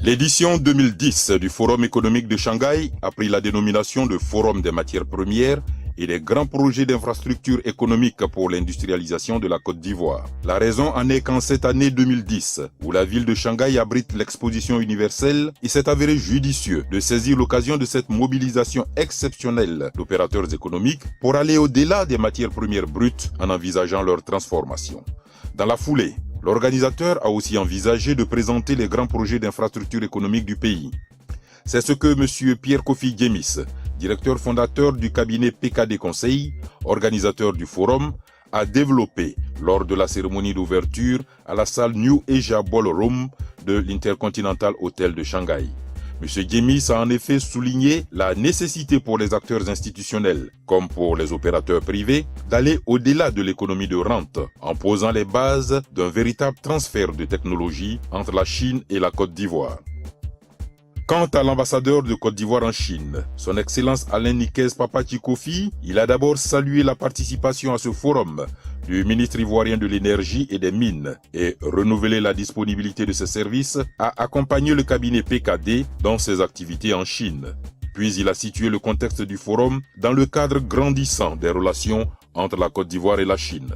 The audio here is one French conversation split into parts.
L'édition 2010 du Forum économique de Shanghai a pris la dénomination de Forum des matières premières et des grands projets d'infrastructures économiques pour l'industrialisation de la Côte d'Ivoire. La raison en est qu'en cette année 2010, où la ville de Shanghai abrite l'exposition universelle, il s'est avéré judicieux de saisir l'occasion de cette mobilisation exceptionnelle d'opérateurs économiques pour aller au-delà des matières premières brutes en envisageant leur transformation. Dans la foulée, l'organisateur a aussi envisagé de présenter les grands projets d'infrastructures économiques du pays. C'est ce que M. Pierre Kofi Djemis, directeur fondateur du cabinet PKD Conseil, organisateur du forum, a développé lors de la cérémonie d'ouverture à la salle New Asia Ballroom de l'Intercontinental Hotel de Shanghai. M. Djemis a en effet souligné la nécessité pour les acteurs institutionnels, comme pour les opérateurs privés, d'aller au-delà de l'économie de rente, en posant les bases d'un véritable transfert de technologie entre la Chine et la Côte d'Ivoire. Quant à l'ambassadeur de Côte d'Ivoire en Chine, son Excellence Alain Nikes Papachi Kofi, il a d'abord salué la participation à ce forum du ministre ivoirien de l'énergie et des mines et renouvelé la disponibilité de ses services à accompagner le cabinet PKD dans ses activités en Chine. Puis il a situé le contexte du forum dans le cadre grandissant des relations entre la Côte d'Ivoire et la Chine.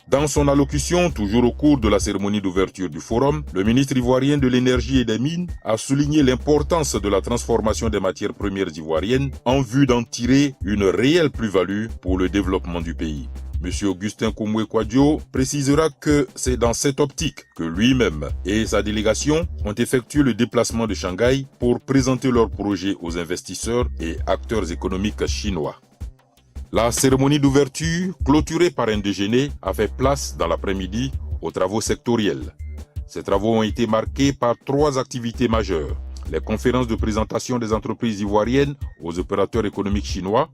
Dans son allocution, toujours au cours de la cérémonie d'ouverture du forum, le ministre ivoirien de l'énergie et des mines a souligné l'importance de la transformation des matières premières ivoiriennes en vue d'en tirer une réelle plus-value pour le développement du pays. M. Augustin Koumoué Kouadio précisera que c'est dans cette optique que lui-même et sa délégation ont effectué le déplacement de Shanghai pour présenter leurs projets aux investisseurs et acteurs économiques chinois. La cérémonie d'ouverture, clôturée par un déjeuner, a fait place dans l'après-midi aux travaux sectoriels. Ces travaux ont été marqués par 3 activités majeures. Les conférences de présentation des entreprises ivoiriennes aux opérateurs économiques chinois,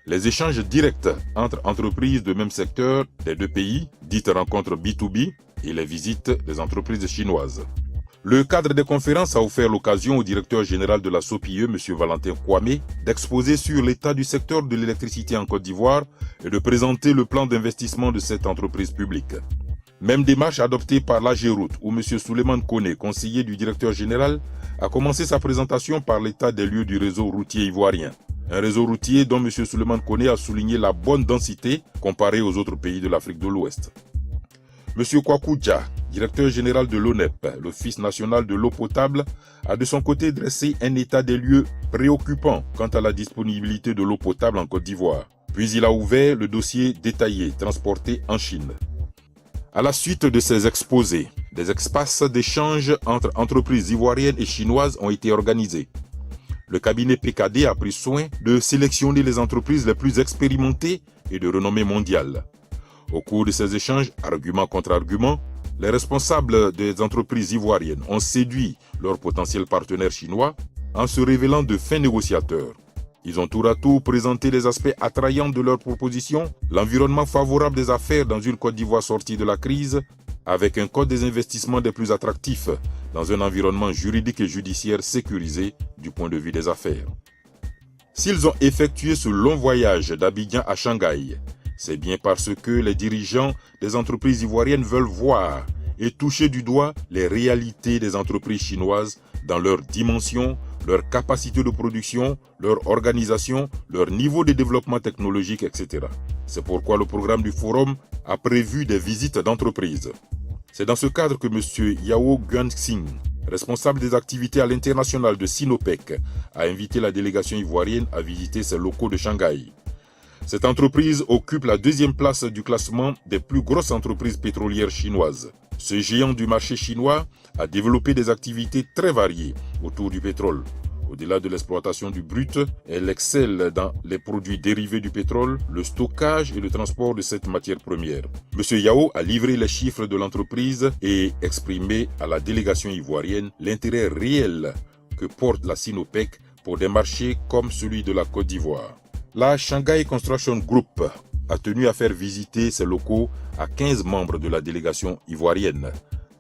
les échanges directs entre entreprises de même secteur des 2 pays, dites rencontres B2B, et les visites des entreprises chinoises. Le cadre des conférences a offert l'occasion au directeur général de la SOPIE, M. Valentin Kwame, d'exposer sur l'état du secteur de l'électricité en Côte d'Ivoire et de présenter le plan d'investissement de cette entreprise publique. Même démarche adoptée par l'AGEROUTE, où M. Souleymane Kone, conseiller du directeur général, a commencé sa présentation par l'état des lieux du réseau routier ivoirien. Un réseau routier dont M. Souleymane Kone a souligné la bonne densité comparée aux autres pays de l'Afrique de l'Ouest. M. Kwaku Dja, directeur général de l'ONEP, l'Office national de l'eau potable, a de son côté dressé un état des lieux préoccupant quant à la disponibilité de l'eau potable en Côte d'Ivoire. Puis il a ouvert le dossier détaillé transporté en Chine. À la suite de ces exposés, des espaces d'échange entre entreprises ivoiriennes et chinoises ont été organisés. Le cabinet PKD a pris soin de sélectionner les entreprises les plus expérimentées et de renommée mondiale. Au cours de ces échanges, argument contre argument, les responsables des entreprises ivoiriennes ont séduit leurs potentiels partenaires chinois en se révélant de fins négociateurs. Ils ont tour à tour présenté les aspects attrayants de leurs propositions, l'environnement favorable des affaires dans une Côte d'Ivoire sortie de la crise, avec un code des investissements des plus attractifs dans un environnement juridique et judiciaire sécurisé du point de vue des affaires. S'ils ont effectué ce long voyage d'Abidjan à Shanghai, c'est bien parce que les dirigeants des entreprises ivoiriennes veulent voir et toucher du doigt les réalités des entreprises chinoises dans leur dimension, leur capacité de production, leur organisation, leur niveau de développement technologique, etc. C'est pourquoi le programme du forum a prévu des visites d'entreprises. C'est dans ce cadre que M. Yao Guanxing, responsable des activités à l'international de Sinopec, a invité la délégation ivoirienne à visiter ses locaux de Shanghai. Cette entreprise occupe la 2e place du classement des plus grosses entreprises pétrolières chinoises. Ce géant du marché chinois a développé des activités très variées autour du pétrole. Au-delà de l'exploitation du brut, elle excelle dans les produits dérivés du pétrole, le stockage et le transport de cette matière première. M. Yao a livré les chiffres de l'entreprise et exprimé à la délégation ivoirienne l'intérêt réel que porte la Sinopec pour des marchés comme celui de la Côte d'Ivoire. La Shanghai Construction Group a tenu à faire visiter ses locaux à 15 membres de la délégation ivoirienne,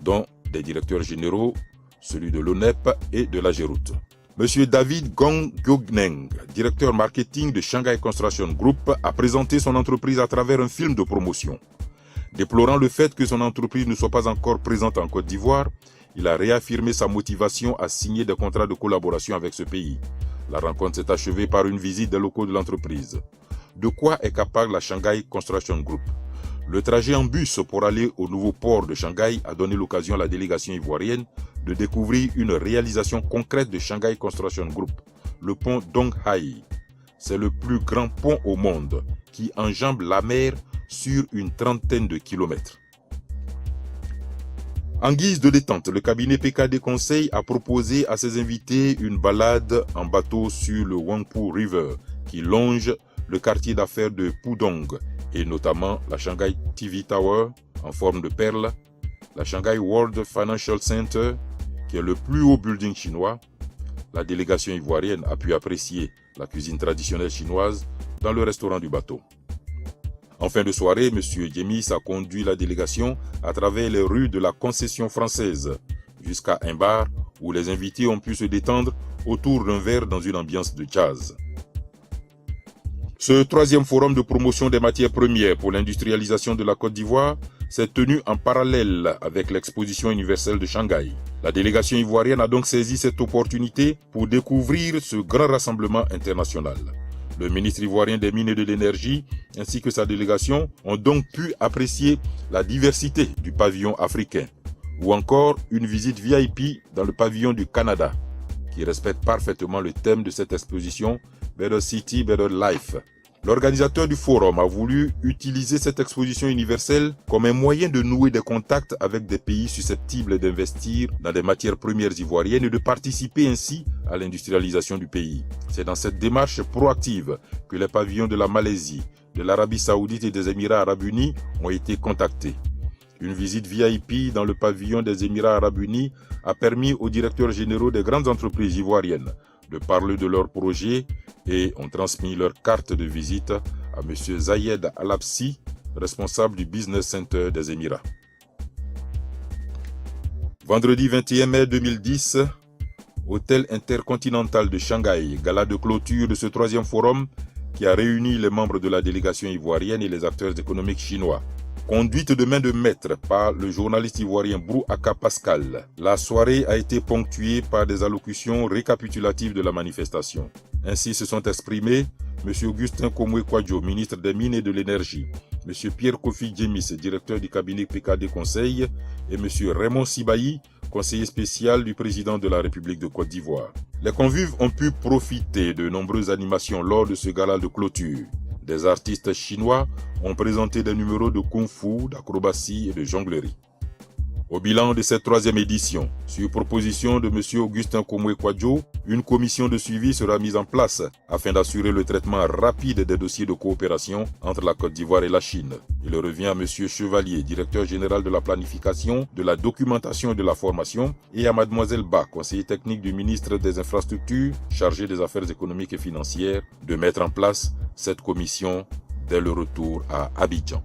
dont des directeurs généraux, celui de l'ONEP et de l'AGEROUTE. M. David Gong Gyogneng, directeur marketing de Shanghai Construction Group, a présenté son entreprise à travers un film de promotion. Déplorant le fait que son entreprise ne soit pas encore présente en Côte d'Ivoire, il a réaffirmé sa motivation à signer des contrats de collaboration avec ce pays. La rencontre s'est achevée par une visite des locaux de l'entreprise. De quoi est capable la Shanghai Construction Group? Le trajet en bus pour aller au nouveau port de Shanghai a donné l'occasion à la délégation ivoirienne de découvrir une réalisation concrète de Shanghai Construction Group, le pont Donghai. C'est le plus grand pont au monde qui enjambe la mer sur une trentaine de kilomètres. En guise de détente, le cabinet PKD Conseil a proposé à ses invités une balade en bateau sur le Huangpu River qui longe le quartier d'affaires de Pudong et notamment la Shanghai TV Tower en forme de perle, la Shanghai World Financial Center qui est le plus haut building chinois. La délégation ivoirienne a pu apprécier la cuisine traditionnelle chinoise dans le restaurant du bateau. En fin de soirée, M. Djemis a conduit la délégation à travers les rues de la concession française jusqu'à un bar où les invités ont pu se détendre autour d'un verre dans une ambiance de jazz. Ce troisième forum de promotion des matières premières pour l'industrialisation de la Côte d'Ivoire s'est tenu en parallèle avec l'exposition universelle de Shanghai. La délégation ivoirienne a donc saisi cette opportunité pour découvrir ce grand rassemblement international. Le ministre ivoirien des Mines et de l'Énergie ainsi que sa délégation ont donc pu apprécier la diversité du pavillon africain ou encore une visite VIP dans le pavillon du Canada qui respecte parfaitement le thème de cette exposition Better City, Better Life. L'organisateur du forum a voulu utiliser cette exposition universelle comme un moyen de nouer des contacts avec des pays susceptibles d'investir dans des matières premières ivoiriennes et de participer ainsi à l'industrialisation du pays. C'est dans cette démarche proactive que les pavillons de la Malaisie, de l'Arabie Saoudite et des Émirats Arabes Unis ont été contactés. Une visite VIP dans le pavillon des Émirats Arabes Unis a permis aux directeurs généraux des grandes entreprises ivoiriennes de parler de leurs projets et ont transmis leur carte de visite à M. Zayed Alapsi, responsable du Business Center des Émirats. Vendredi 21 mai 2010, Hôtel Intercontinental de Shanghai, gala de clôture de ce troisième forum qui a réuni les membres de la délégation ivoirienne et les acteurs économiques chinois. Conduite de main de maître par le journaliste ivoirien Brou Aka Pascal, la soirée a été ponctuée par des allocutions récapitulatives de la manifestation. Ainsi se sont exprimés M. Augustin Komwe Kwadjo, ministre des Mines et de l'Énergie, M. Pierre Kofi Djemis, directeur du cabinet PKD Conseil, et M. Raymond Sibayi, conseiller spécial du président de la République de Côte d'Ivoire. Les convives ont pu profiter de nombreuses animations lors de ce gala de clôture. Des artistes chinois ont présenté des numéros de kung-fu, d'acrobatie et de jonglerie. Au bilan de cette troisième édition, sur proposition de M. Augustin Komwe Kwadjo, une commission de suivi sera mise en place afin d'assurer le traitement rapide des dossiers de coopération entre la Côte d'Ivoire et la Chine. Il revient à M. Chevalier, directeur général de la planification, de la documentation et de la formation, et à Mlle Ba, conseiller technique du ministre des Infrastructures, chargé des affaires économiques et financières, de mettre en place cette commission dès le retour à Abidjan.